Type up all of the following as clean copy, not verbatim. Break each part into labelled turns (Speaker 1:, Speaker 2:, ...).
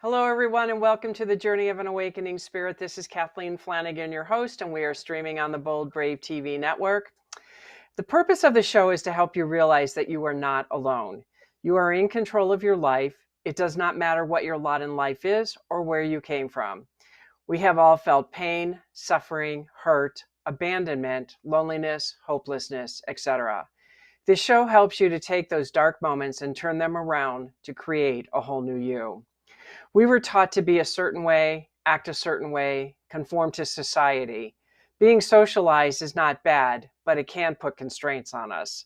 Speaker 1: Hello, everyone, and welcome to the Journey of an Awakening Spirit. This is Kathleen Flanagan, your host, and we are streaming on the Bold Brave TV network. The purpose of the show is to help you realize that you are not alone. You are in control of your life. It does not matter what your lot in life is or where you came from. We have all felt pain, suffering, hurt, abandonment, loneliness, hopelessness, etc. This show helps you to take those dark moments and turn them around to create a whole new you. We were taught to be a certain way, act a certain way, conform to society. Being socialized is not bad, but it can put constraints on us.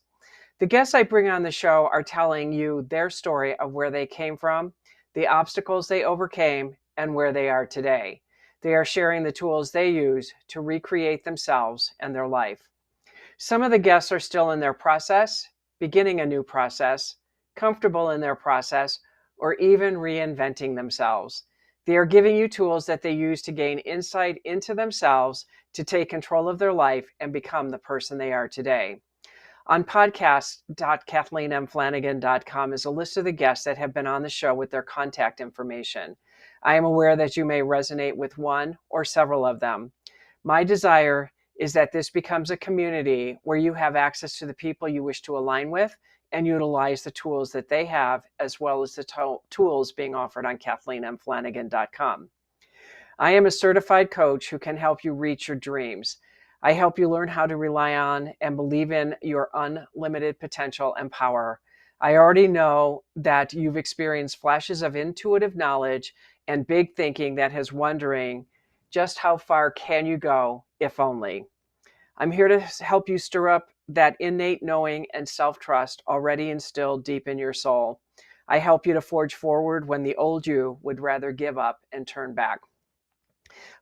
Speaker 1: The guests I bring on the show are telling you their story of where they came from, the obstacles they overcame, and where they are today. They are sharing the tools they use to recreate themselves and their life. Some of the guests are still in their process, beginning a new process, comfortable in their process, or even reinventing themselves. They are giving you tools that they use to gain insight into themselves, to take control of their life and become the person they are today. On podcast.kathleenmflanagan.com is a list of the guests that have been on the show with their contact information. I am aware that you may resonate with one or several of them. My desire is that this becomes a community where you have access to the people you wish to align with and utilize the tools that they have, as well as the tools being offered on KathleenMFlanagan.com. I am a certified coach who can help you reach your dreams. I help you learn how to rely on and believe in your unlimited potential and power. I already know that you've experienced flashes of intuitive knowledge and big thinking that has wondering just how far can you go, if only. I'm here to help you stir up that innate knowing and self-trust already instilled deep in your soul. I help you to forge forward when the old you would rather give up and turn back.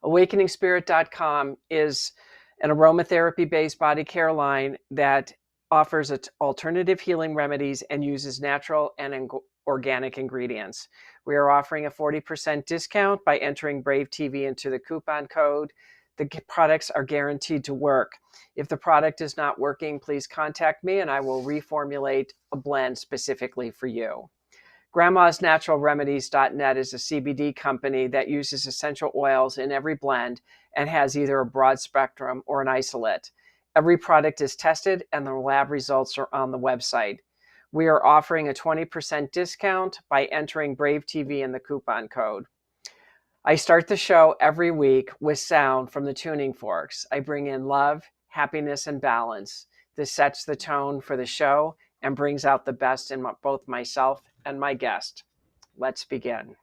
Speaker 1: AwakeningSpirit.com is an aromatherapy-based body care line that offers alternative healing remedies and uses natural and organic ingredients. We are offering a 40% discount by entering bravetv into the coupon code. The products are guaranteed to work. If the product is not working, please contact me and I will reformulate a blend specifically for you. Grandma'sNaturalRemedies.net is a CBD company that uses essential oils in every blend and has either a broad spectrum or an isolate. Every product is tested and the lab results are on the website. We are offering a 20% discount by entering bravetv in the coupon code. I start the show every week with sound from the tuning forks. I bring in love, happiness, and balance. This sets the tone for the show and brings out the best in both myself and my guest. Let's begin.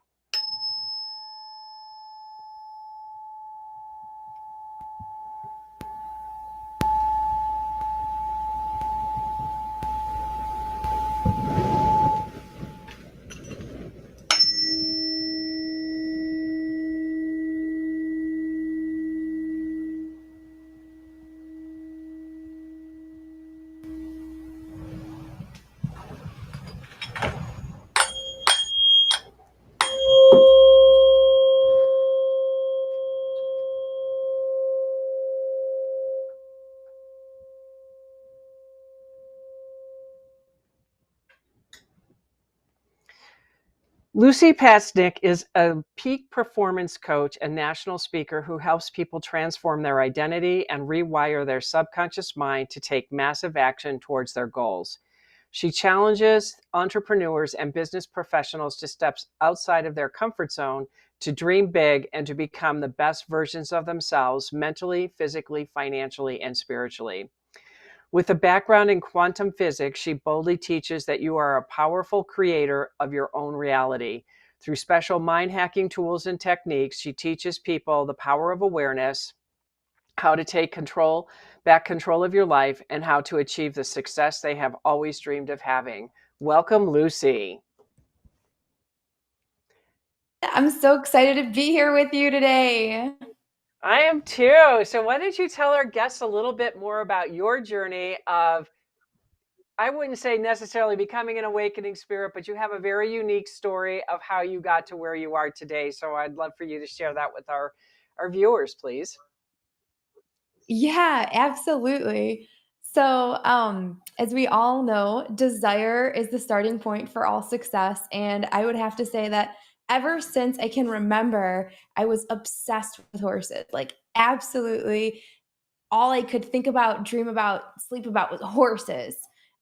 Speaker 1: Lucy Pasnick is a peak performance coach and national speaker who helps people transform their identity and rewire their subconscious mind to take massive action towards their goals. She challenges entrepreneurs and business professionals to step outside of their comfort zone, to dream big, and to become the best versions of themselves mentally, physically, financially, and spiritually. With a background in quantum physics, she boldly teaches that you are a powerful creator of your own reality. Through special mind hacking tools and techniques, she teaches people the power of awareness, how to take back control of your life, and how to achieve the success they have always dreamed of having. Welcome, Lucy.
Speaker 2: I'm so excited to be here with you today.
Speaker 1: I am too. So why don't you tell our guests a little bit more about your journey of, I wouldn't say necessarily becoming an awakening spirit, but you have a very unique story of how you got to where you are today. So I'd love for you to share that with our viewers, please.
Speaker 2: Yeah, absolutely. So, as we all know, desire is the starting point for all success. And I would have to say that ever since I can remember, I was obsessed with horses. Like, absolutely all I could think about, dream about, sleep about was horses.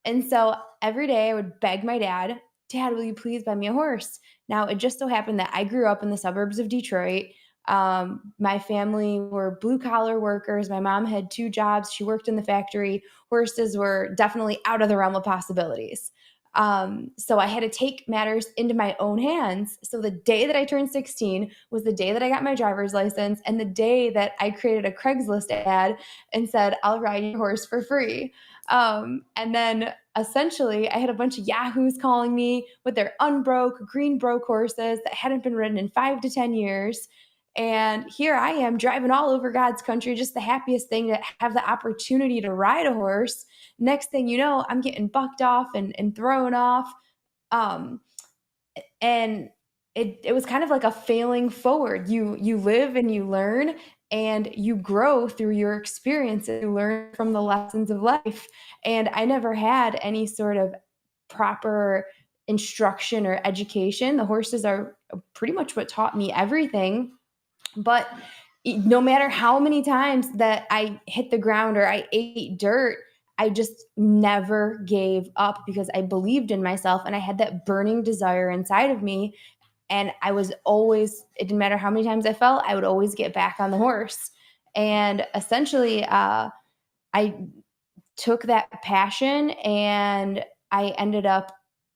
Speaker 2: And so every day I would beg my dad, Dad, will you please buy me a horse? Now, it just so happened that I grew up in the suburbs of Detroit. My family were blue collar workers. My mom had two jobs. She worked in the factory. Horses were definitely out of the realm of possibilities. So I had to take matters into my own hands. So the day that I turned 16 was the day that I got my driver's license and the day that I created a Craigslist ad and said, I'll ride your horse for free. And then essentially, I had a bunch of yahoos calling me with their unbroke, green broke horses that hadn't been ridden in 5 to 10 years. And here I am driving all over God's country, just the happiest thing to have the opportunity to ride a horse. Next thing you know, I'm getting bucked off and thrown off. Um, and it was kind of like a failing forward. You live and you learn and you grow through your experiences. You learn from the lessons of life. And I never had any sort of proper instruction or education. The horses are pretty much what taught me everything. But no matter how many times that I hit the ground or I ate dirt, I just never gave up because I believed in myself and I had that burning desire inside of me. And I was always, it didn't matter how many times I fell, I would always get back on the horse. And essentially, I took that passion and I ended up,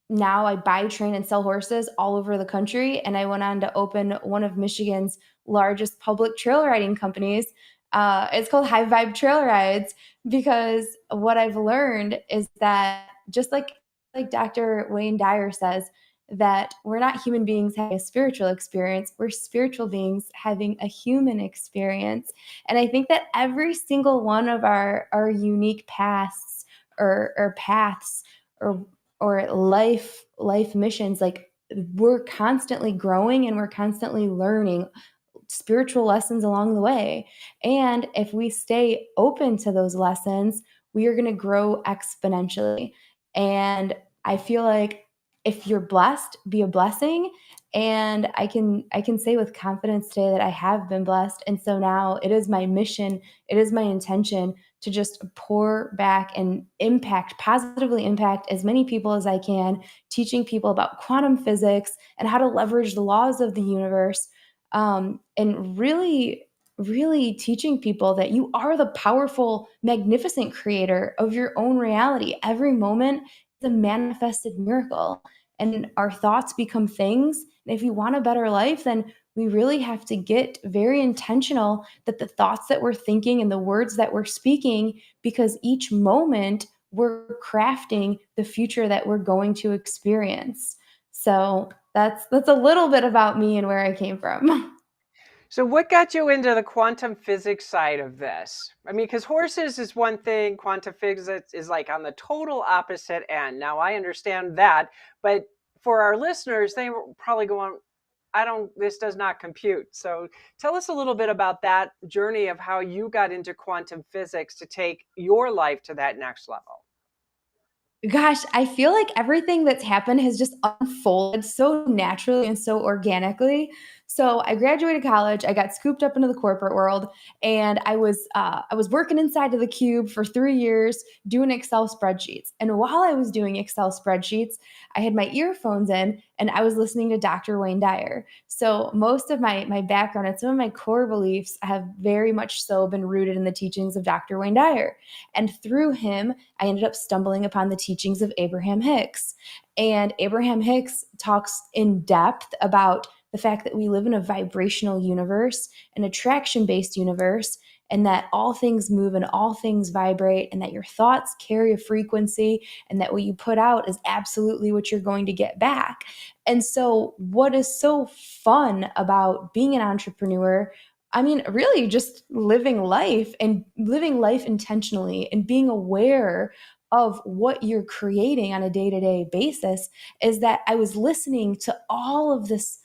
Speaker 2: now I buy, train, and sell horses all over the country. And I went on to open one of Michigan's largest public trail riding companies. It's called High Vibe Trail Rides, because what I've learned is that just like Dr. Wayne Dyer says, that we're not human beings having a spiritual experience, we're spiritual beings having a human experience. And I think that every single one of our unique paths or paths or life missions, like, we're constantly growing and we're constantly learning spiritual lessons along the way. And if we stay open to those lessons, we are going to grow exponentially. And I feel like if you're blessed, be a blessing. And I can say with confidence today that I have been blessed. And so now it is my mission, it is my intention to just pour back and positively impact as many people as I can, teaching people about quantum physics and how to leverage the laws of the universe, and really teaching people that you are the powerful, magnificent creator of your own reality. Every moment is a manifested miracle, and our thoughts become things. And if you want a better life, then we really have to get very intentional that the thoughts that we're thinking and the words that we're speaking, because each moment we're crafting the future that we're going to experience. So that's a little bit about me and where I came from.
Speaker 1: So, what got you into the quantum physics side of this? I mean, because horses is one thing, quantum physics is like on the total opposite end. Now, I understand that, but for our listeners, they were probably going, this does not compute. So, tell us a little bit about that journey of how you got into quantum physics to take your life to that next level.
Speaker 2: Gosh, I feel like everything that's happened has just unfolded so naturally and so organically. So I graduated college, I got scooped up into the corporate world, and I was working inside of the cube for 3 years doing Excel spreadsheets. And while I was doing Excel spreadsheets, I had my earphones in and I was listening to Dr. Wayne Dyer. So most of my background and some of my core beliefs have very much so been rooted in the teachings of Dr. Wayne Dyer. And through him, I ended up stumbling upon the teachings of Abraham Hicks. And Abraham Hicks talks in depth about the fact that we live in a vibrational universe, an attraction based universe, and that all things move and all things vibrate, and that your thoughts carry a frequency, and that what you put out is absolutely what you're going to get back. And so, what is so fun about being an entrepreneur? I mean, really just living life and living life intentionally and being aware of what you're creating on a day-to-day basis, is that I was listening to all of this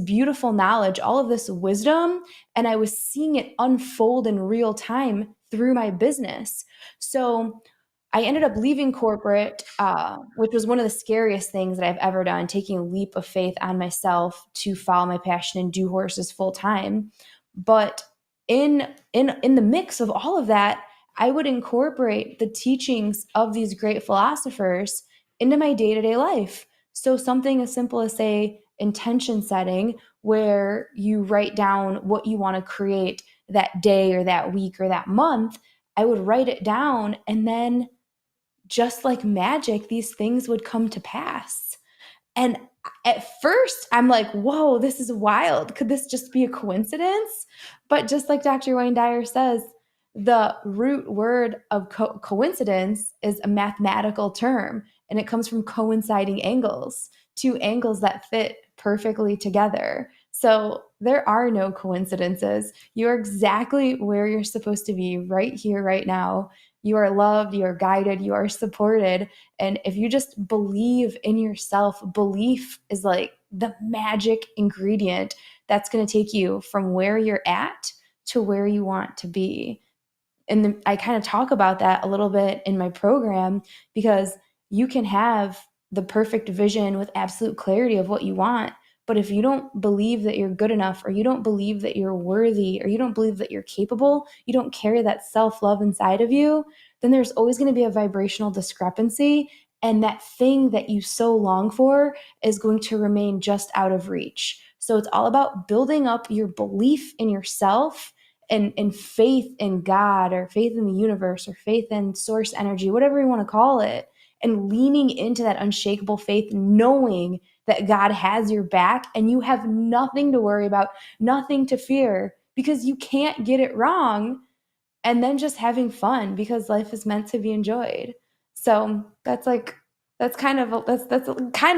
Speaker 2: beautiful knowledge, all of this wisdom, and I was seeing it unfold in real time through my business. So I ended up leaving corporate, which was one of the scariest things that I've ever done, taking a leap of faith on myself to follow my passion and do horses full time. But in the mix of all of that, I would incorporate the teachings of these great philosophers into my day-to-day life. So something as simple as, say, intention setting, where you write down what you want to create that day or that week or that month. I would write it down, and then just like magic, these things would come to pass. And at first, I'm like, whoa, this is wild. Could this just be a coincidence? But just like Dr. Wayne Dyer says, the root word of coincidence is a mathematical term, and it comes from coinciding angles, two angles that fit perfectly together. So there are no coincidences. You're exactly where you're supposed to be right here, right now. You are loved, you are guided, you are supported. And if you just believe in yourself, belief is like the magic ingredient that's going to take you from where you're at to where you want to be. And I kind of talk about that a little bit in my program, because you can have the perfect vision with absolute clarity of what you want. But if you don't believe that you're good enough, or you don't believe that you're worthy, or you don't believe that you're capable, you don't carry that self-love inside of you, then there's always going to be a vibrational discrepancy. And that thing that you so long for is going to remain just out of reach. So it's all about building up your belief in yourself, and faith in God, or faith in the universe, or faith in source energy, whatever you want to call it, and leaning into that unshakable faith, knowing that God has your back and you have nothing to worry about, nothing to fear, because you can't get it wrong. And then just having fun, because life is meant to be enjoyed. So that's kind of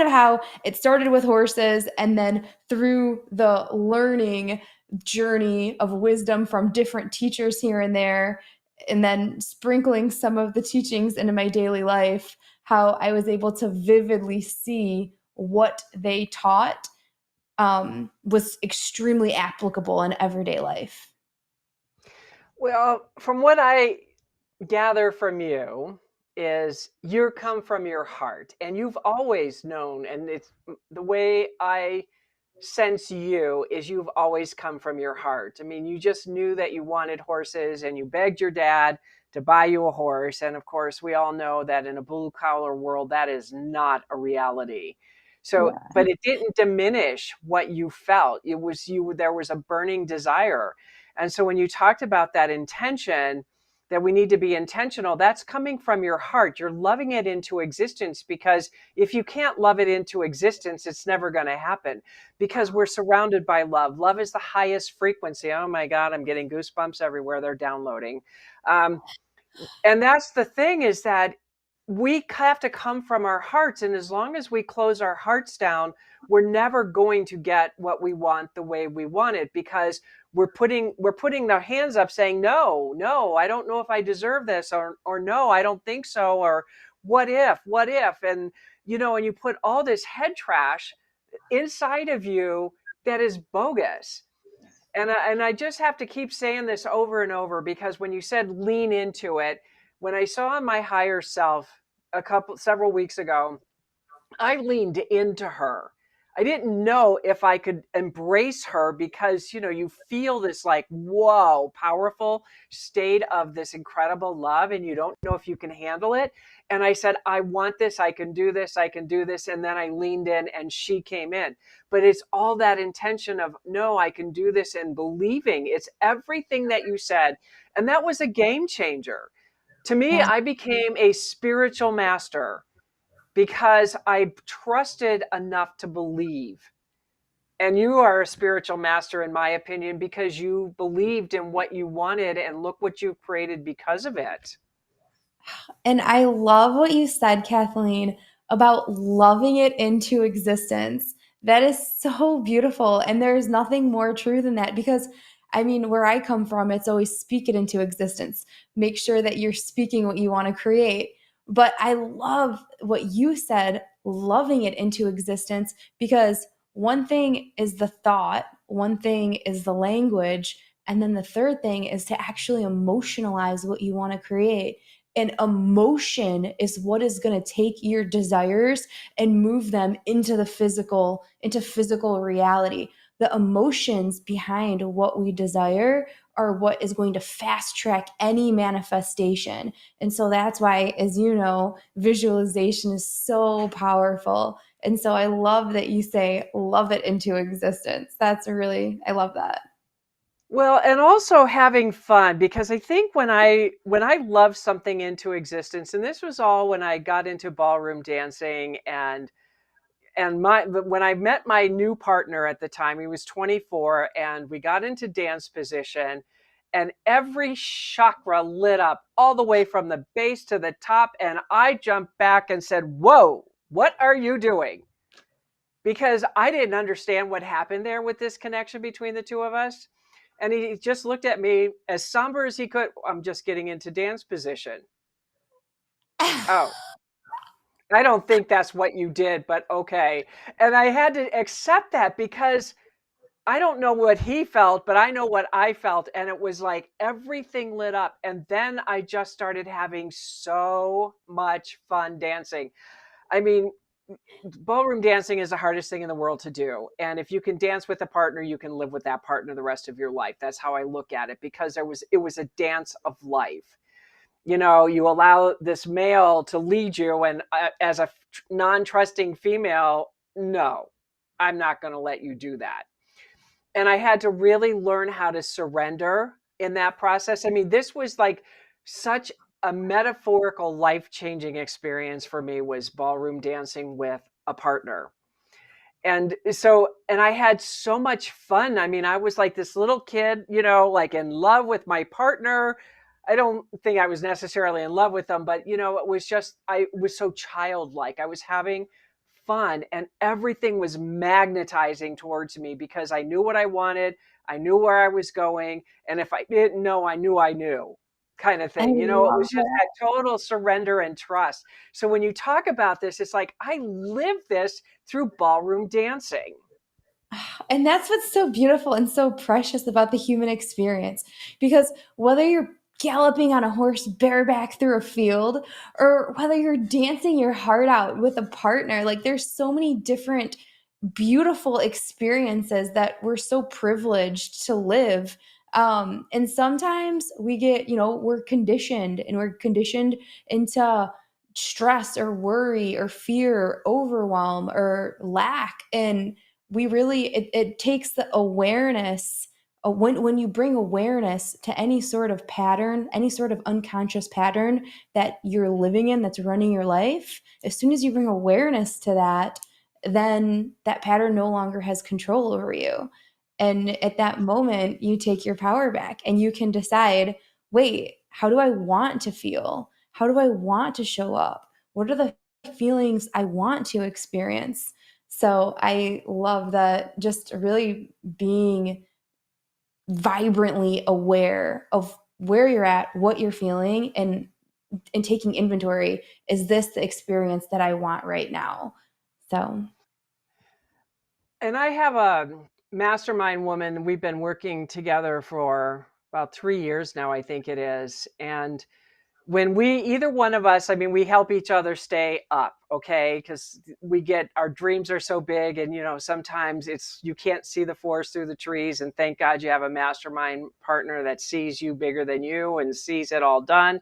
Speaker 2: how it started with horses, and then through the learning journey of wisdom from different teachers here and there, and then sprinkling some of the teachings into my daily life, how I was able to vividly see what they taught was extremely applicable in everyday life.
Speaker 1: Well, from what I gather from you is you come from your heart, and you've always known, and it's the way I sense you is you've always come from your heart. I mean, you just knew that you wanted horses, and you begged your dad to buy you a horse. And of course, we all know that in a blue collar world, that is not a reality. So,
Speaker 2: Yeah.
Speaker 1: but it didn't diminish what you felt. It was you, there was a burning desire. And so when you talked about that intention, that we need to be intentional, that's coming from your heart. You're loving it into existence, because if you can't love it into existence, it's never going to happen, because we're surrounded by love. Love is the highest frequency. Oh my God, I'm getting goosebumps everywhere. They're downloading. Um, and that's the thing, is that we have to come from our hearts. And as long as we close our hearts down, we're never going to get what we want the way we want it, because we're putting the hands up saying, no, I don't know if I deserve this, or no, I don't think so, or what if, and and you put all this head trash inside of you that is bogus. And I just have to keep saying this over and over, because when you said lean into it, when I saw my higher self several weeks ago, I leaned into her. I didn't know if I could embrace her, because you feel this like, whoa, powerful state of this incredible love, and you don't know if you can handle it. And I said, I want this, I can do this, I can do this. And then I leaned in, and she came in. But it's all that intention of, no, I can do this, and believing. It's everything that you said. And that was a game changer. To me,
Speaker 2: Yeah.
Speaker 1: I became a spiritual master because I trusted enough to believe. And you are a spiritual master, in my opinion, because you believed in what you wanted, and look what you've created because of it.
Speaker 2: And I love what you said, Kathleen, about loving it into existence. That is so beautiful. And there's nothing more true than that, because I mean, where I come from, it's always speak it into existence. Make sure that you're speaking what you want to create. But I love what you said, loving it into existence, because one thing is the thought, one thing is the language, and then the third thing is to actually emotionalize what you want to create. And emotion is what is going to take your desires and move them into physical reality. The emotions behind what we desire are what is going to fast track any manifestation. And so that's why, as you know, visualization is so powerful. And so I love that you say, love it into existence. I love that.
Speaker 1: Well, and also having fun, because I think when I love something into existence, and this was all when I got into ballroom dancing, and when I met my new partner at the time, he was 24, and we got into dance position, and every chakra lit up all the way from the base to the top, and I jumped back and said, "Whoa, what are you doing?" Because I didn't understand what happened there with this connection between the two of us. And he just looked at me as somber as he could. "I'm just getting into dance position." "Oh, I don't think that's what you did, but okay." And I had to accept that, because I don't know what he felt, but I know what I felt. And it was like everything lit up. And then I just started having so much fun dancing. I mean, ballroom dancing is the hardest thing in the world to do. And if you can dance with a partner, you can live with that partner the rest of your life. That's how I look at it, because it was a dance of life. You allow this male to lead you, and as a non-trusting female, no, I'm not going to let you do that. And I had to really learn how to surrender in that process. I mean, this was like such a metaphorical life-changing experience for me, was ballroom dancing with a partner. And I had so much fun. I mean, I was like this little kid, like in love with my partner. I don't think I was necessarily in love with them, but it was just, I was so childlike. I was having fun, and everything was magnetizing towards me, because I knew what I wanted. I knew where I was going. And if I didn't know, I knew, kind of
Speaker 2: I
Speaker 1: thing. It was
Speaker 2: love
Speaker 1: just that total surrender and trust. So when you talk about this, it's like I live this through ballroom dancing.
Speaker 2: And that's what's so beautiful and so precious about the human experience. Because whether you're galloping on a horse bareback through a field, or whether you're dancing your heart out with a partner, like there's so many different beautiful experiences that we're so privileged to live. And sometimes we're conditioned into stress or worry or fear or overwhelm or lack. And it takes the awareness. When you bring awareness to any sort of pattern, any sort of unconscious pattern that you're living in, that's running your life, as soon as you bring awareness to that, then that pattern no longer has control over you. And at that moment, you take your power back and you can decide, wait, how do I want to feel? How do I want to show up? What are the feelings I want to experience? So I love that, just really being vibrantly aware of where you're at, what you're feeling, and taking inventory. Is this the experience that I want right now? So
Speaker 1: And I have a mastermind woman. We've been working together for about 3 years now, I think it is. And when either one of us, I mean, we help each other stay up, okay? Because our dreams are so big, and, sometimes you can't see the forest through the trees. And thank God you have a mastermind partner that sees you bigger than you and sees it all done.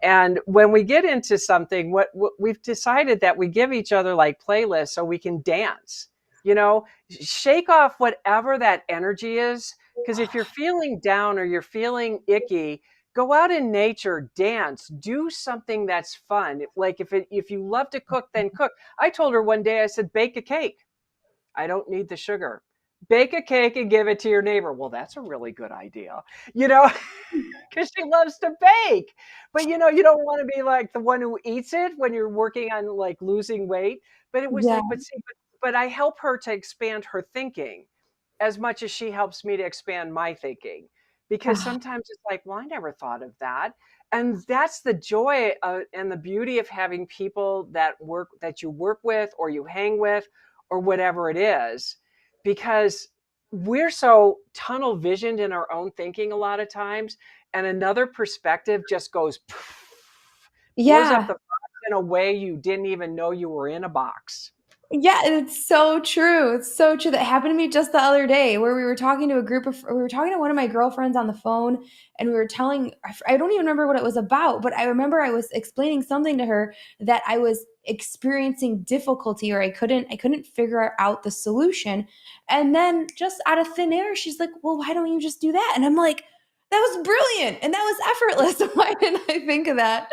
Speaker 1: And when we get into something, what we've decided that we give each other like playlists so we can dance, shake off whatever that energy is. Because if you're feeling down or you're feeling icky, go out in nature, dance, do something that's fun. Like if you love to cook, then cook. I told her one day, I said, bake a cake. I don't need the sugar. Bake a cake and give it to your neighbor. Well, that's a really good idea, you know, because she loves to bake. But you don't want to be like the one who eats it when you're working on like losing weight. But it was
Speaker 2: yeah.
Speaker 1: like, but I help her to expand her thinking as much as she helps me to expand my thinking. Because
Speaker 2: Ah,
Speaker 1: sometimes it's like, well, I never thought of that. And that's the joy and the beauty of having people that you work with or you hang with or whatever it is, because we're so tunnel visioned in our own thinking a lot of times, and another perspective just goes poof, blows up
Speaker 2: Yeah.
Speaker 1: the box in a way you didn't even know you were in a box.
Speaker 2: Yeah, it's so true. It's so true. That happened to me just the other day where we were talking to we were talking to one of my girlfriends on the phone and we were telling, I don't even remember what it was about, but I remember I was explaining something to her that I was experiencing difficulty or I couldn't figure out the solution. And then just out of thin air, she's like, well, why don't you just do that? And I'm like, that was brilliant and that was effortless. Why didn't I think of that?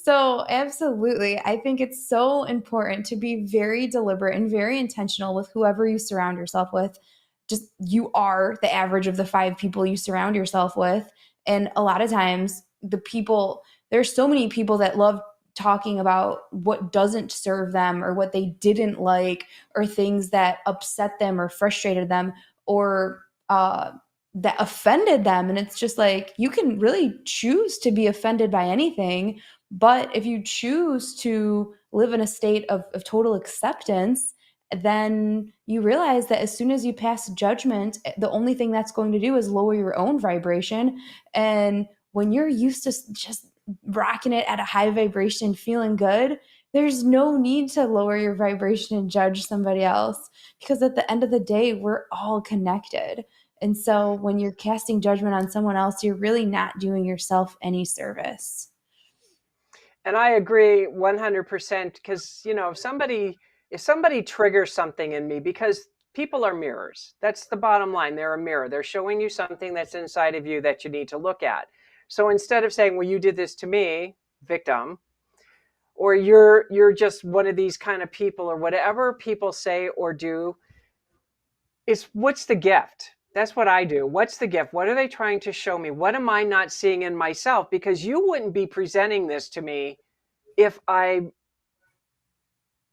Speaker 2: So, absolutely. I think it's so important to be very deliberate and very intentional with whoever you surround yourself with. Just you are the average of the 5 people you surround yourself with. And a lot of times, there's so many people that love talking about what doesn't serve them or what they didn't like or things that upset them or frustrated them or that offended them. And it's just like you can really choose to be offended by anything, but if you choose to live in a state of total acceptance, then you realize that as soon as you pass judgment, the only thing that's going to do is lower your own vibration. And when you're used to just rocking it at a high vibration, feeling good, there's no need to lower your vibration and judge somebody else because at the end of the day, we're all connected. And so when you're casting judgment on someone else, you're really not doing yourself any service.
Speaker 1: And I agree 100% because, if somebody triggers something in me, because people are mirrors, that's the bottom line. They're a mirror. They're showing you something that's inside of you that you need to look at. So instead of saying, well, you did this to me, victim, or you're just one of these kind of people, or whatever people say or do, is what's the gift? That's what I do. What's the gift? What are they trying to show me? What am I not seeing in myself? Because you wouldn't be presenting this to me if I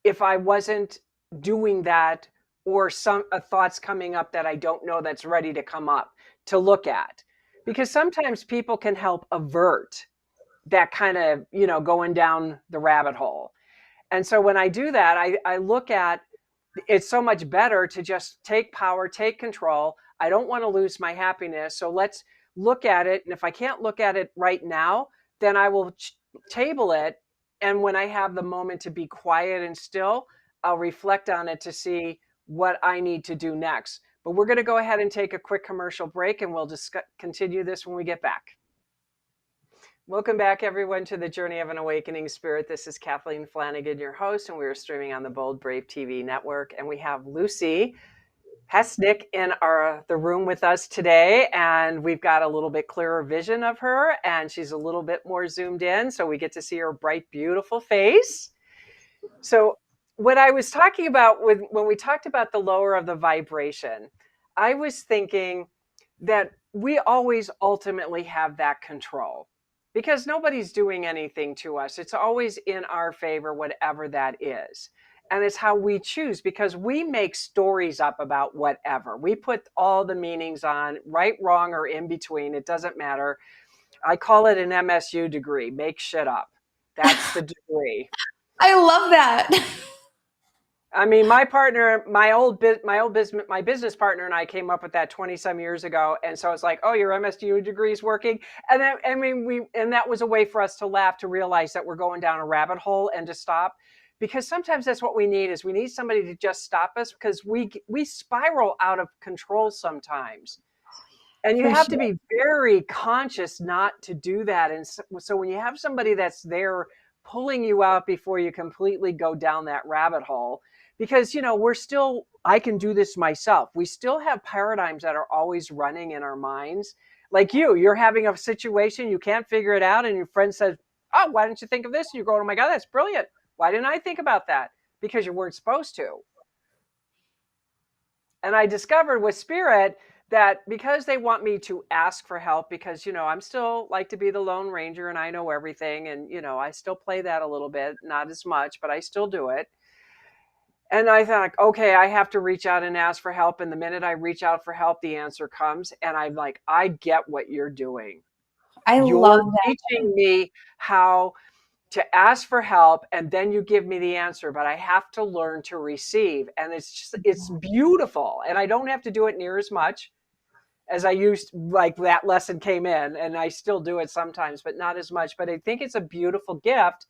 Speaker 1: wasn't doing that, or some thoughts coming up that I don't know that's ready to come up to look at. Because sometimes people can help avert that kind of, going down the rabbit hole. And so when I do that, I look at, it's so much better to just take power, take control. I don't want to lose my happiness. So let's look at it. And if I can't look at it right now, then I will table it. And when I have the moment to be quiet and still, I'll reflect on it to see what I need to do next. But we're going to go ahead and take a quick commercial break, and we'll continue this when we get back. Welcome back, everyone, to the Journey of an Awakening Spirit. This is Kathleen Flanagan, your host, and we are streaming on the Bold Brave TV network. And we have Lucy Hesnick in the room with us today, and we've got a little bit clearer vision of her, and she's a little bit more zoomed in, so we get to see her bright, beautiful face. So what I was talking about when we talked about the lower of the vibration, I was thinking that we always ultimately have that control because nobody's doing anything to us. It's always in our favor, whatever that is. And it's how we choose, because we make stories up about whatever. We put all the meanings on, right, wrong, or in between. It doesn't matter. I call it an MSU degree, make shit up. That's the degree.
Speaker 2: I love that.
Speaker 1: I mean, my partner, my business partner and I came up with that 20 some years ago. And so it's like, oh, your MSU degree is working. And then, and that was a way for us to laugh, to realize that we're going down a rabbit hole and to stop. Because sometimes that's what we need, is we need somebody to just stop us, because we spiral out of control sometimes. And you
Speaker 2: For
Speaker 1: have to
Speaker 2: sure.
Speaker 1: be very conscious not to do that. And so when you have somebody that's there pulling you out before you completely go down that rabbit hole, because, I can do this myself. We still have paradigms that are always running in our minds. Like you're having a situation, you can't figure it out. And your friend says, oh, why didn't you think of this? And you're going, oh my God, that's brilliant. Why didn't I think about that? Because you weren't supposed to. And I discovered with Spirit that because they want me to ask for help, because, I'm still like to be the Lone Ranger and I know everything. And, I still play that a little bit, not as much, but I still do it. And I thought, okay, I have to reach out and ask for help. And the minute I reach out for help, the answer comes. And I'm like, I get what you're doing.
Speaker 2: I
Speaker 1: You're
Speaker 2: love that.
Speaker 1: teaching me how to ask for help, and then you give me the answer, but I have to learn to receive. And it's beautiful. And I don't have to do it near as much. as I used, like that lesson came in, and I still do it sometimes, but not as much. But I think it's a beautiful gift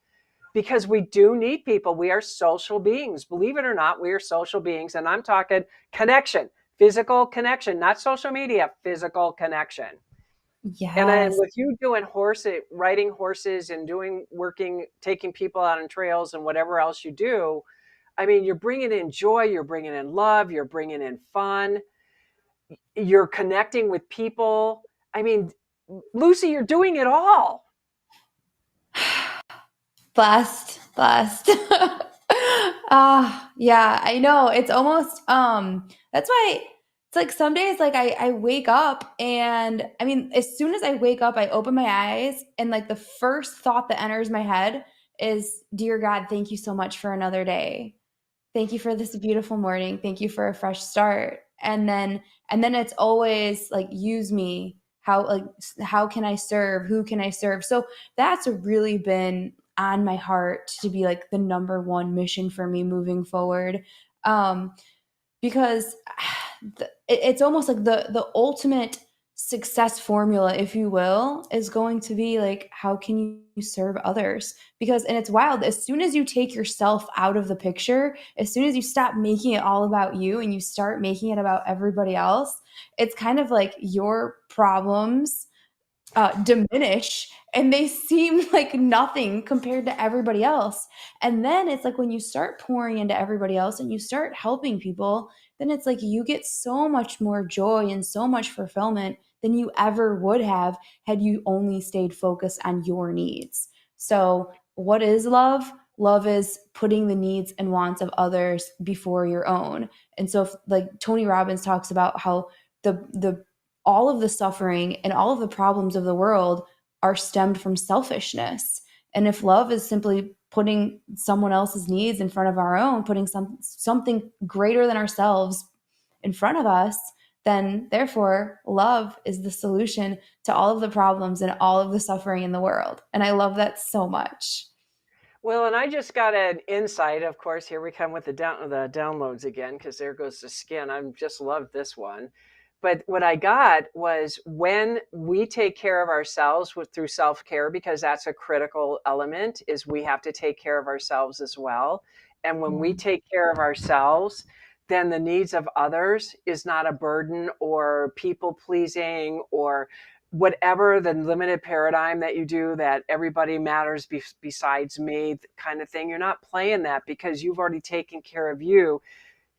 Speaker 1: because we do need people. We are social beings. Believe it or not, we are social beings. And I'm talking connection, physical connection, not social media, physical connection. And then
Speaker 2: Yes.
Speaker 1: with you doing riding horses and working, taking people out on trails and whatever else you do, I mean, you're bringing in joy, you're bringing in love, you're bringing in fun, you're connecting with people. I mean, Lucy, you're doing it all.
Speaker 2: Blessed, blessed. Yeah, I know. It's almost that's why it's like some days like I wake up and I mean as soon as I wake up I open my eyes and like the first thought that enters my head is dear God, thank you so much for another day. Thank you for this beautiful morning. Thank you for a fresh start. And then it's always like use me. How can I serve? Who can I serve? So that's really been on my heart to be like the number one mission for me moving forward. Um, because it's almost like the ultimate success formula, if you will, is going to be like how can you serve others? Because and it's wild, as soon as you take yourself out of the picture, as soon as you stop making it all about you and you start making it about everybody else, it's kind of like your problems diminish and they seem like nothing compared to everybody else. And then it's like when you start pouring into everybody else and you start helping people, then it's like you get so much more joy and so much fulfillment than you ever would have had you only stayed focused on your needs. So, what is love? Love is putting the needs and wants of others before your own. And so, if, like Tony Robbins talks about how the all of the suffering and all of the problems of the world are stemmed from selfishness. And if love is simply putting someone else's needs in front of our own, putting something greater than ourselves in front of us, then therefore love is the solution to all of the problems and all of the suffering in the world. And I love that so much.
Speaker 1: Well, and I just got an insight. Of course, here we come with the downloads again, because there goes the skin. I just love this one. But what I got was when we take care of ourselves through self-care, because that's a critical element, is we have to take care of ourselves as well. And when
Speaker 2: Yeah.
Speaker 1: we take care of ourselves, then the needs of others is not a burden or people pleasing or whatever the limited paradigm that you do, that everybody matters besides me kind of thing. You're not playing that because you've already taken care of you.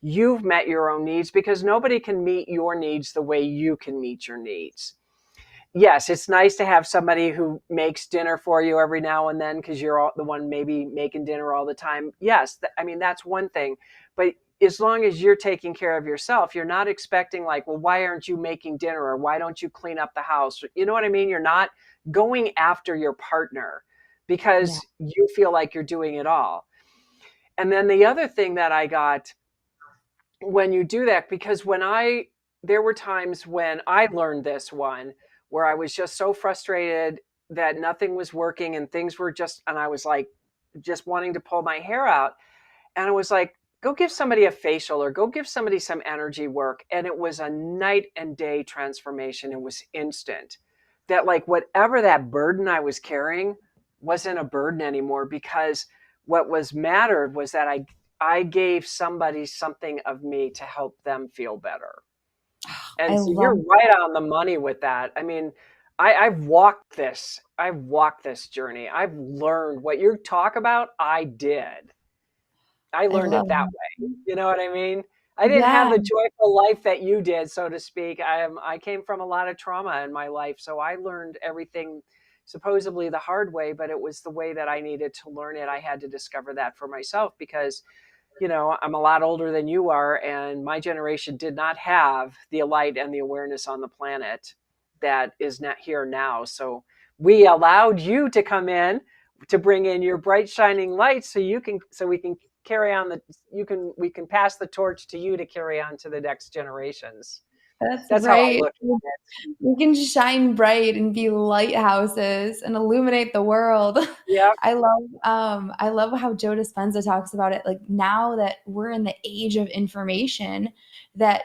Speaker 1: You've met your own needs, because nobody can meet your needs the way you can meet your needs. Yes, it's nice to have somebody who makes dinner for you every now and then because you're the one maybe making dinner all the time. Yes, I mean, that's one thing. But as long as you're taking care of yourself, you're not expecting, like, well, why aren't you making dinner, or why don't you clean up the house? You know what I mean? You're not going after your partner
Speaker 2: Yeah.
Speaker 1: because you feel like you're doing it all. And then the other thing that I got when you do that, because there were times when I learned this one where I was just so frustrated that nothing was working and things were and I was like just wanting to pull my hair out. And I was like, go give somebody a facial or go give somebody some energy work. And it was a night and day transformation. It was instant. That, like, whatever that burden I was carrying wasn't a burden anymore, because what was mattered was that I gave somebody something of me to help them feel better.
Speaker 2: I
Speaker 1: And so you're
Speaker 2: love
Speaker 1: right on the money with that. I mean, I've walked this. I've walked this journey. I've learned what you talk about. I did. I
Speaker 2: I
Speaker 1: learned it
Speaker 2: love
Speaker 1: that way. You know what I mean? I didn't have
Speaker 2: yeah.
Speaker 1: the joyful life that you did, so to speak. I came from a lot of trauma in my life, so I learned everything supposedly the hard way, but it was the way that I needed to learn it. I had to discover that for myself because, I'm a lot older than you are, and my generation did not have the light and the awareness on the planet that is not here now. So we allowed you to come in to bring in your bright shining light so we can carry on we can pass the torch to you to carry on to the next generations.
Speaker 2: That's
Speaker 1: That's how I
Speaker 2: right.
Speaker 1: look at
Speaker 2: We can shine bright and be lighthouses and illuminate the world.
Speaker 1: it. Yeah.
Speaker 2: I love how Joe Dispenza talks about it. Like now that we're in the age of information, that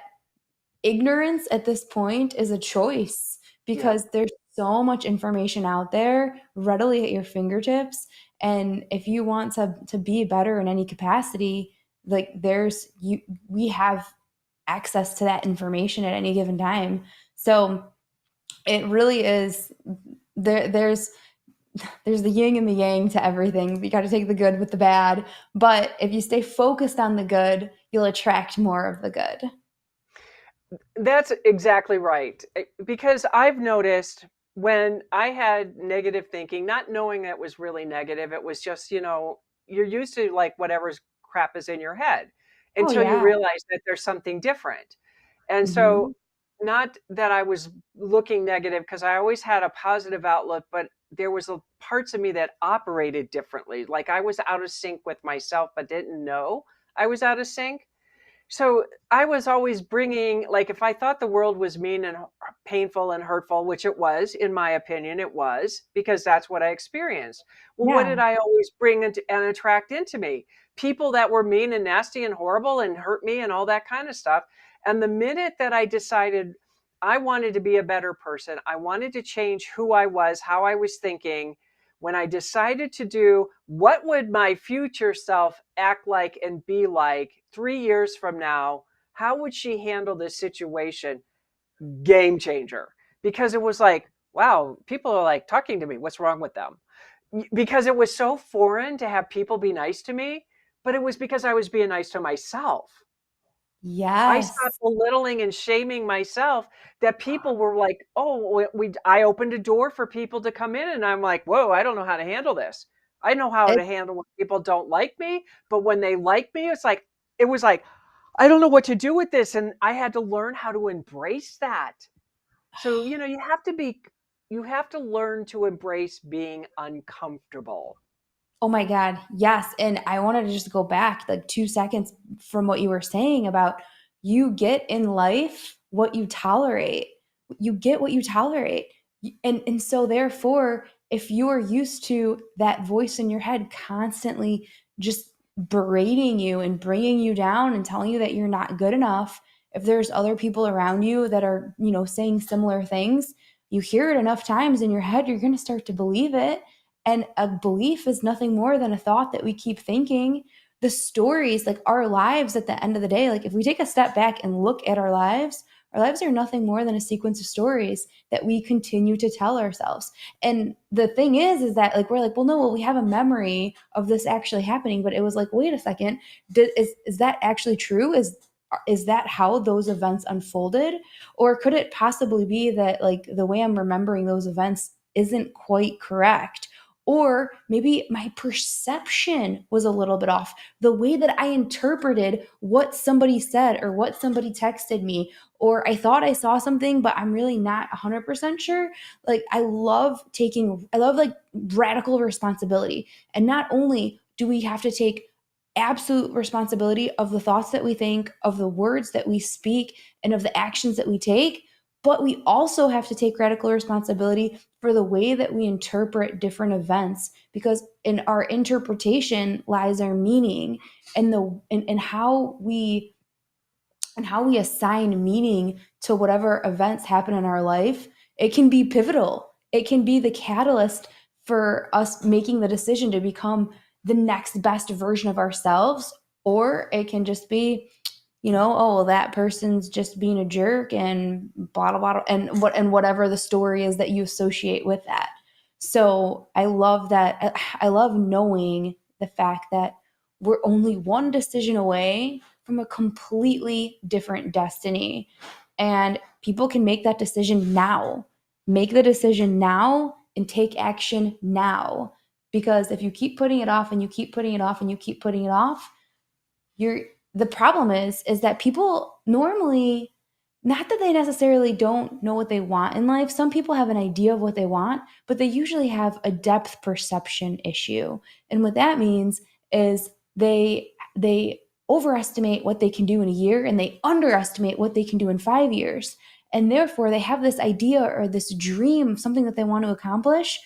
Speaker 2: ignorance at this point is a choice
Speaker 1: Yeah.
Speaker 2: because there's so much information out there readily at your fingertips. And if you want to be better in any capacity, like we have access to that information at any given time. So it really is there's the yin and the yang to everything. You got to take the good with the bad. But if you stay focused on the good, you'll attract more of the good.
Speaker 1: That's exactly right. Because I've noticed when I had negative thinking, not knowing it was really negative, it was just, you're used to like whatever's crap is in your head
Speaker 2: Oh,
Speaker 1: until you
Speaker 2: yeah.
Speaker 1: realize that there's something different. And so,
Speaker 2: Mhm.
Speaker 1: not that I was looking negative because I always had a positive outlook, but there was parts of me that operated differently. Like I was out of sync with myself, but didn't know I was out of sync. So I was always bringing, like, if I thought the world was mean and painful and hurtful, which it was, in my opinion, it was, because that's what I experienced. Well, what did
Speaker 2: Yeah.
Speaker 1: I always bring and attract into me? People that were mean and nasty and horrible and hurt me and all that kind of stuff. And the minute that I decided I wanted to be a better person, I wanted to change who I was, how I was thinking, when I decided to do what would my future self act like and be like 3 years from now, how would she handle this situation? Game changer. Because it was like, wow, people are like talking to me. What's wrong with them? Because it was so foreign to have people be nice to me, but it was because I was being nice to myself. I
Speaker 2: Yes.
Speaker 1: stopped belittling and shaming myself that people were like, "Oh, I opened a door for people to come in," and I'm like, "Whoa, I don't know how to handle this. I know how
Speaker 2: It
Speaker 1: to handle when people don't like me, but when they like me, it was like, I don't know what to do with this, and I had to learn how to embrace that. So, you have to learn to embrace being uncomfortable.
Speaker 2: Oh my God. Yes. And I wanted to just go back like 2 seconds from what you were saying about you get in life what you tolerate. You get what you tolerate. And so therefore, if you are used to that voice in your head constantly just berating you and bringing you down and telling you that you're not good enough, if there's other people around you that are, saying similar things, you hear it enough times in your head, you're going to start to believe it. And a belief is nothing more than a thought that we keep thinking. The stories, like our lives at the end of the day, like if we take a step back and look at our lives are nothing more than a sequence of stories that we continue to tell ourselves. And the thing is that like we're like, well, no, well, we have a memory of this actually happening, but it was like, wait a second, is that actually true? Is that how those events unfolded? Or could it possibly be that like the way I'm remembering those events isn't quite correct? Or maybe my perception was a little bit off. The way that I interpreted what somebody said or what somebody texted me, or I thought I saw something, but I'm really not 100% sure. Like, I love like radical responsibility. And not only do we have to take absolute responsibility of the thoughts that we think, of the words that we speak, and of the actions that we take, but we also have to take radical responsibility for the way that we interpret different events, because in our interpretation lies our meaning, and how we assign meaning to whatever events happen in our life. It can be pivotal. It can be the catalyst for us making the decision to become the next best version of ourselves, or it can just be, oh, well, that person's just being a jerk and blah blah blah, and whatever the story is that you associate with that. So I love that. I love knowing the fact that we're only one decision away from a completely different destiny, and people can make that decision now. Make the decision now and take action now, because if you keep putting it off and you keep putting it off and you keep putting it off, you're the problem is that people normally, not that they necessarily don't know what they want in life. Some people have an idea of what they want, but they usually have a depth perception issue. And what that means is they overestimate what they can do in a year and they underestimate what they can do in 5 years. And therefore they have this idea or this dream of something that they want to accomplish,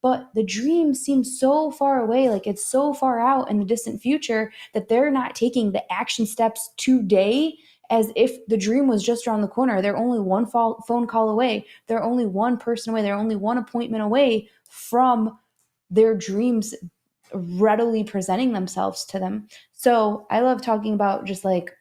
Speaker 2: but the dream seems so far away, like it's so far out in the distant future, that they're not taking the action steps today as if the dream was just around the corner. They're only one phone call away. They're only one person away. They're only one appointment away from their dreams readily presenting themselves to them. So I love talking about just like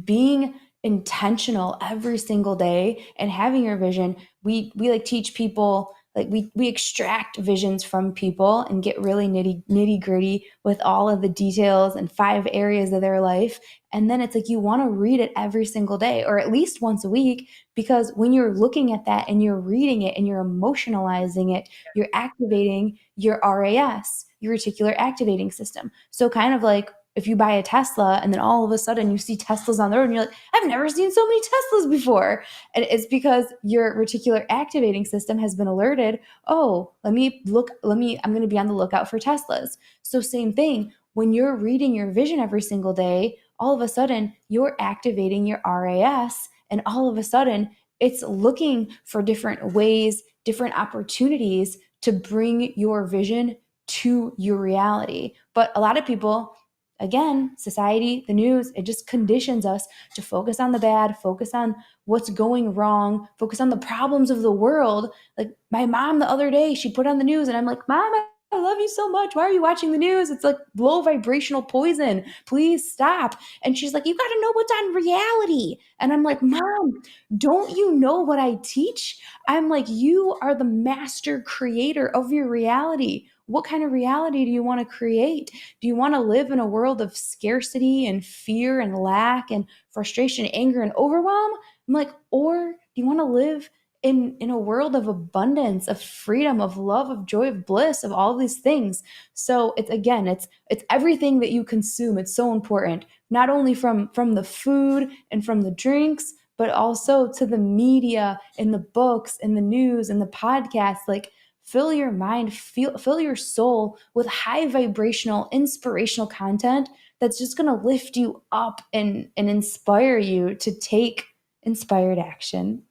Speaker 2: being intentional every single day and having your vision. We like teach people, like we extract visions from people and get really nitty gritty with all of the details and 5 areas of their life. And then it's like you want to read it every single day or at least once a week, because when you're looking at that and you're reading it and you're emotionalizing it, you're activating your RAS, your reticular activating system. So kind of like if you buy a Tesla and then all of a sudden you see Teslas on the road and you're like, I've never seen so many Teslas before. And it's because your reticular activating system has been alerted. Oh, I'm going to be on the lookout for Teslas. So same thing, when you're reading your vision every single day, all of a sudden you're activating your RAS, and all of a sudden it's looking for different ways, different opportunities to bring your vision to your reality. But a lot of people, again, society, the news, it just conditions us to focus on the bad, focus on what's going wrong, focus on the problems of the world. Like my mom the other day, she put on the news and I'm like, Mom, I love you so much. Why are you watching the news? It's like low vibrational poison. Please stop. And she's like, you got to know what's on reality. And I'm like, Mom, don't you know what I teach? I'm like, you are the master creator of your reality. What kind of reality do you want to create? Do you want to live in a world of scarcity and fear and lack and frustration, anger, and overwhelm? I'm like, or do you want to live in a world of abundance, of freedom, of love, of joy, of bliss, of all these things? So it's everything that you consume. It's so important, not only from the food and from the drinks, but also to the media and the books and the news and the podcasts. Like, fill your mind, fill your soul with high vibrational, inspirational content that's just going to lift you up and inspire you to take inspired action.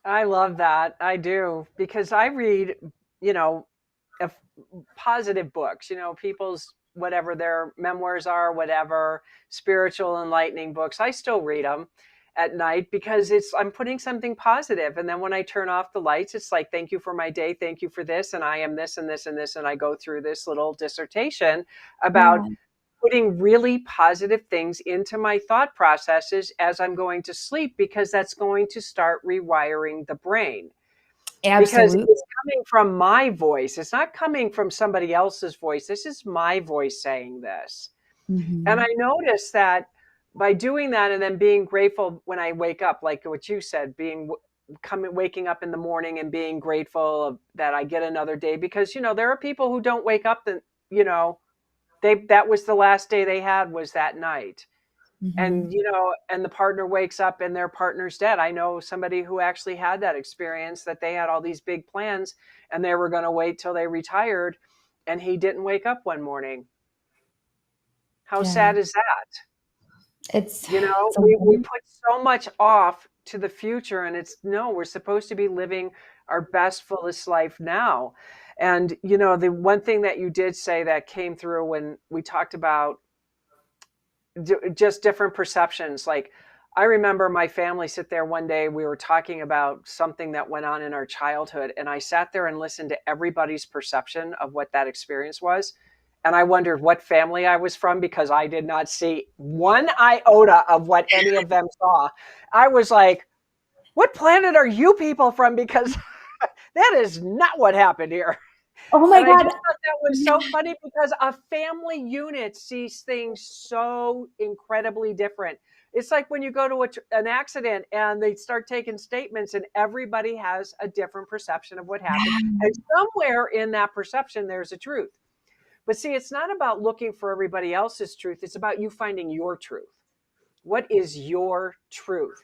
Speaker 1: I love that. I do, because I read, you know, if, positive books, people's whatever their memoirs are, whatever, spiritual enlightening books. I still read them at night because I'm putting something positive. And then when I turn off the lights, it's like, thank you for my day. Thank you for this. And I am this and this and this. And I go through this little dissertation about
Speaker 2: Yeah,
Speaker 1: putting really positive things into my thought processes as I'm going to sleep, because that's going to start rewiring the brain. Because
Speaker 2: absolutely.
Speaker 1: it's coming from my voice. It's not coming from somebody else's voice. This is my voice saying this. And I
Speaker 2: Mhm.
Speaker 1: noticed that by doing that and then being grateful when I wake up, like what you said, waking up in the morning and being grateful that I get another day, because there are people who don't wake up and you know that was the last day they had, was that night. And
Speaker 2: Mhm.
Speaker 1: and the partner wakes up and their partner's dead. I know somebody who actually had that experience, that they had all these big plans and they were going to wait till they retired, and he didn't wake up one morning. How
Speaker 2: Yeah.
Speaker 1: sad is that?
Speaker 2: It's a
Speaker 1: We
Speaker 2: win.
Speaker 1: put so much off to the future, and it's no, we're supposed to be living our best, fullest life now. And the one thing that you did say that came through when we talked about just different perceptions. Like, I remember my family sit there one day, we were talking about something that went on in our childhood, and I sat there and listened to everybody's perception of what that experience was. And I wondered what family I was from, because I did not see one iota of what any of them saw. I was like, what planet are you people from? Because that is not what happened here.
Speaker 2: Oh my
Speaker 1: And I
Speaker 2: God.
Speaker 1: just thought that was so funny, because a family unit sees things so incredibly different. It's like when you go to an accident and they start taking statements, and everybody has a different perception of what happened. And somewhere in that perception, there's a truth. But see, it's not about looking for everybody else's truth. It's about you finding your truth. What is your truth?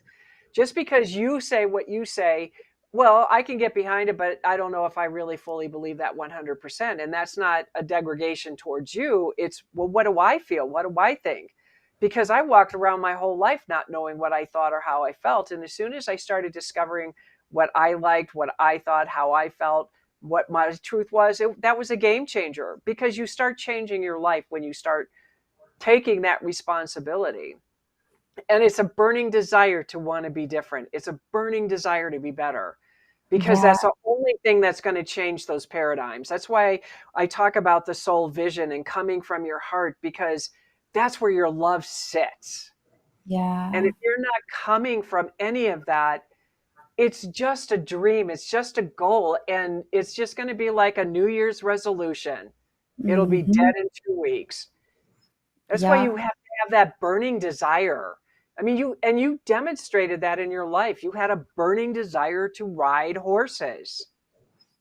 Speaker 1: Just because you say what you say, well, I can get behind it, but I don't know if I really fully believe that 100%. And that's not a degradation towards you. It's, well, what do I feel? What do I think? Because I walked around my whole life not knowing what I thought or how I felt. And as soon as I started discovering what I liked, what I thought, how I felt, what my truth was, that was a game changer, because you start changing your life when you start taking that responsibility. And it's a burning desire to want to be different. It's a burning desire to be better, because
Speaker 2: Yeah.
Speaker 1: that's the only thing that's going to change those paradigms. That's why I talk about the soul vision and coming from your heart, because that's where your love sits. And
Speaker 2: Yeah.
Speaker 1: if you're not coming from any of that, it's just a dream, it's just a goal, and it's just going to be like a New Year's resolution. It'll be
Speaker 2: Mhm.
Speaker 1: dead in 2 weeks. That's why you
Speaker 2: Yep.
Speaker 1: have to have that burning desire. I mean, you demonstrated that in your life. You had a burning desire to ride horses,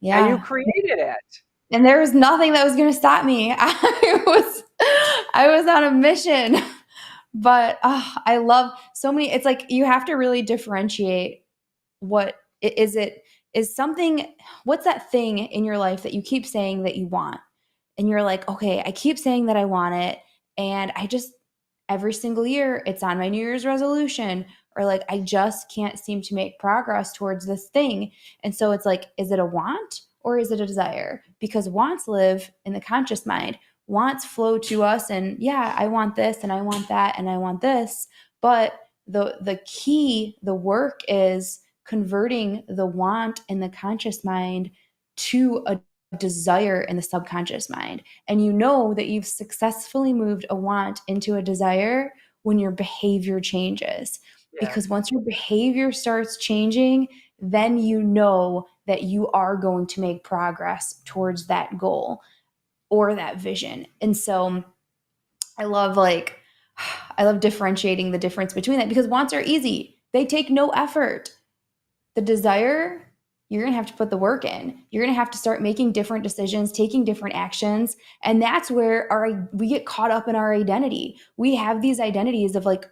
Speaker 1: and you
Speaker 2: Yeah.
Speaker 1: created it.
Speaker 2: And there was nothing that was going to stop me. I was on a mission. But I love so many. It's like you have to really differentiate what is it is something. What's that thing in your life that you keep saying that you want? And you're like, okay, I keep saying that I want it. And I just, every single year, it's on my New Year's resolution, or like, I just can't seem to make progress towards this thing. And so it's like, is it a want or is it a desire? Because wants live in the conscious mind. Wants flow to us. And yeah, I want this and I want that and I want this. But the key, the work is converting the want in the conscious mind to a desire in the subconscious mind. And you know that you've successfully moved a want into a desire when your behavior changes.
Speaker 1: Yeah.
Speaker 2: Because once your behavior starts changing, then you know that you are going to make progress towards that goal or that vision. And so I love like, I love differentiating the difference between that, because wants are easy. They take no effort. The desire, you're going to have to put the work in. You're going to have to start making different decisions, taking different actions. And that's where we get caught up in our identity. We have these identities of like,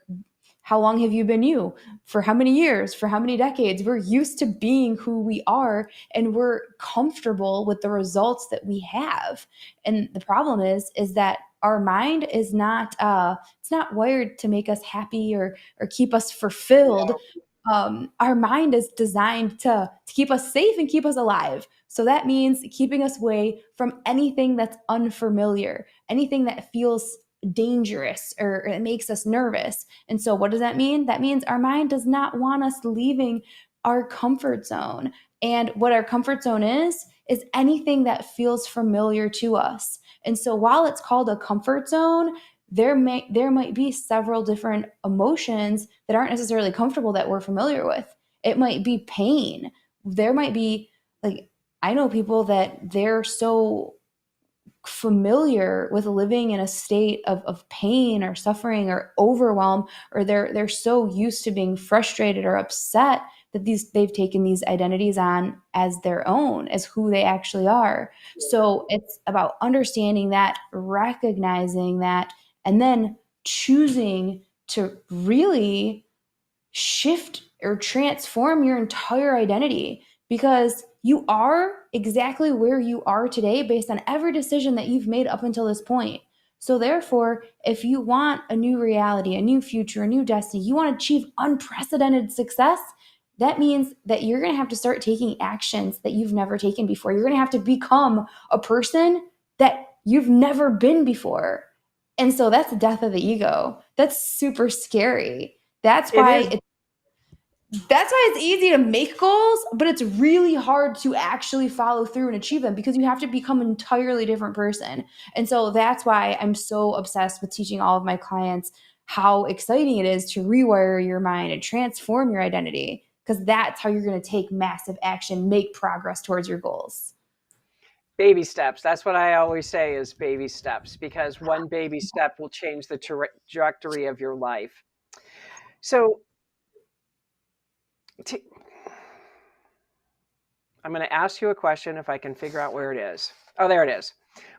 Speaker 2: how long have you been you? For how many years? For how many decades? We're used to being who we are, and we're comfortable with the results that we have. And the problem is that our mind is not it's not wired to make us happy or keep us fulfilled. Our mind is designed to keep us safe and keep us alive. So that means keeping us away from anything that's unfamiliar, anything that feels dangerous or it makes us nervous. And so what does that mean? That means our mind does not want us leaving our comfort zone. And what our comfort zone is anything that feels familiar to us. And so while it's called a comfort zone, there might be several different emotions that aren't necessarily comfortable that we're familiar with. It might be pain. There might be like, I know people that they're so familiar with living in a state of pain or suffering or overwhelm, or they're so used to being frustrated or upset that they've taken these identities on as their own, as who they actually are. So it's about understanding that, recognizing that, and then choosing to really shift or transform your entire identity, because you are exactly where you are today based on every decision that you've made up until this point. So, therefore, if you want a new reality, a new future, a new destiny, you want to achieve unprecedented success, that means that you're going to have to start taking actions that you've never taken before. You're going to have to become a person that you've never been before. And so that's the death of the ego. That's super scary. That's
Speaker 1: It
Speaker 2: why
Speaker 1: is.
Speaker 2: it's easy to make goals, but it's really hard to actually follow through and achieve them, because you have to become an entirely different person. And so that's why I'm so obsessed with teaching all of my clients how exciting it is to rewire your mind and transform your identity, because that's how you're going to take massive action, make progress towards your goals.
Speaker 1: Baby steps. That's what I always say, is baby steps, because one baby step will change the trajectory of your life. So t- I'm going to ask you a question if I can figure out where it is. Oh, there it is.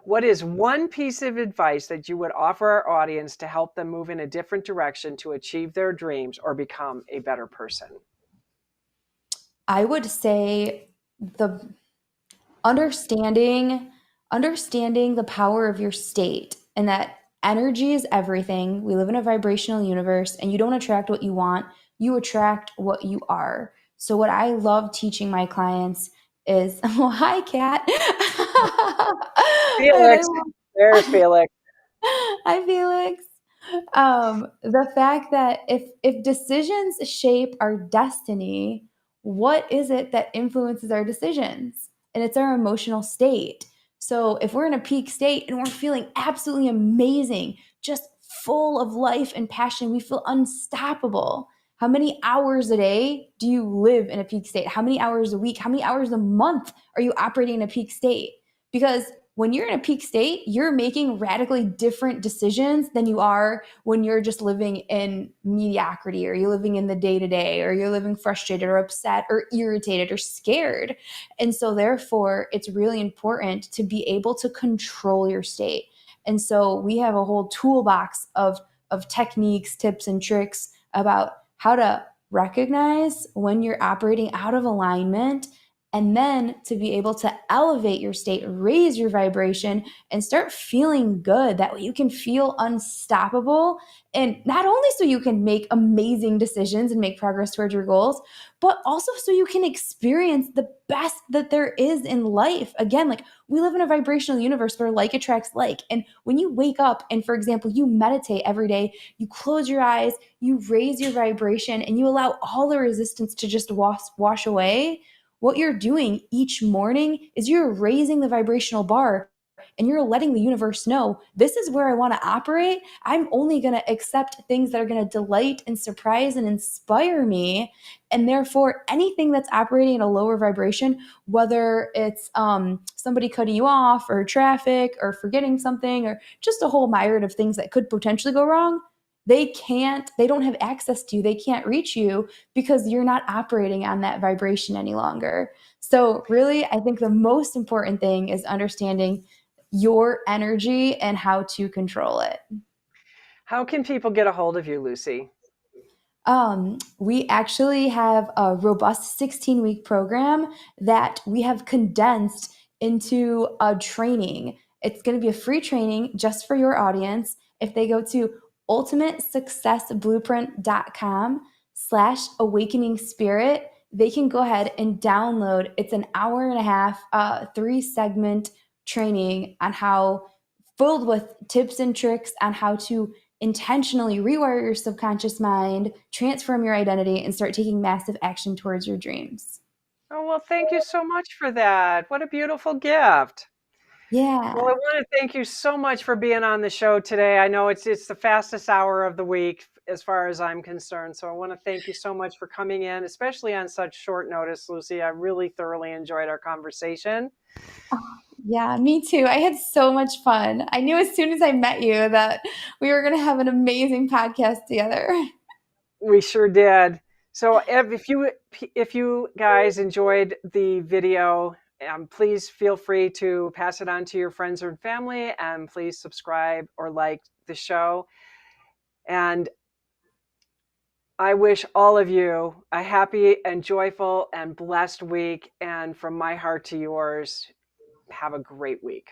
Speaker 1: What is one piece of advice that you would offer our audience to help them move in a different direction to achieve their dreams or become a better person?
Speaker 2: I would say the understanding the power of your state, and that energy is everything. We live in a vibrational universe, and you don't attract what you want, you attract what you are. So what I love teaching my clients is oh, hi Kat. And I
Speaker 1: Felix,
Speaker 2: love
Speaker 1: there's Felix.
Speaker 2: hi Felix. The fact that if decisions shape our destiny, what is it that influences our decisions? And it's our emotional state. So if we're in a peak state and we're feeling absolutely amazing, just full of life and passion, we feel unstoppable. How many hours a day do you live in a peak state? How many hours a week? How many hours a month are you operating in a peak state? Because when you're in a peak state, you're making radically different decisions than you are when you're just living in mediocrity, or you're living in the day to day, or you're living frustrated or upset or irritated or scared. And so, therefore, it's really important to be able to control your state. And so, we have a whole toolbox of techniques, tips, and tricks about how to recognize when you're operating out of alignment, and then to be able to elevate your state, raise your vibration, and start feeling good. That way you can feel unstoppable. And not only so you can make amazing decisions and make progress towards your goals, but also so you can experience the best that there is in life. Again, like, we live in a vibrational universe where like attracts like. And when you wake up and, for example, you meditate every day, you close your eyes, you raise your vibration, and you allow all the resistance to just wash away, what you're doing each morning is you're raising the vibrational bar, and you're letting the universe know, this is where I want to operate. I'm only going to accept things that are going to delight and surprise and inspire me. And therefore, anything that's operating at a lower vibration, whether it's somebody cutting you off, or traffic, or forgetting something, or just a whole myriad of things that could potentially go wrong, they don't have access to you. They can't reach you because you're not operating on that vibration any longer. So, really, I think the most important thing is understanding your energy and how to control it.
Speaker 1: How can people get a hold of you, Lucy?
Speaker 2: We actually have a robust 16-week program that we have condensed into a training. It's going to be a free training just for your audience. If they go to ultimatesuccessblueprint.com/awakening spirit, they can go ahead and download. It's an hour and a half, 3 segment training on how, filled with tips and tricks on how to intentionally rewire your subconscious mind, transform your identity, and start taking massive action towards your dreams.
Speaker 1: Oh, well, thank you so much for that. What a beautiful gift. Well, I
Speaker 2: Yeah.
Speaker 1: want to thank you so much for being on the show today. I know it's the fastest hour of the week as far as I'm concerned. So I want to thank you so much for coming in, especially on such short notice, Lucy. I really thoroughly enjoyed our conversation.
Speaker 2: Yeah, me too. I had so much fun. I knew as soon as I met you that we were going to have an amazing podcast together.
Speaker 1: We sure did. So if you guys enjoyed the video, please feel free to pass it on to your friends and family, and please subscribe or like the show. And I wish all of you a happy and joyful and blessed week. And from my heart to yours, have a great week.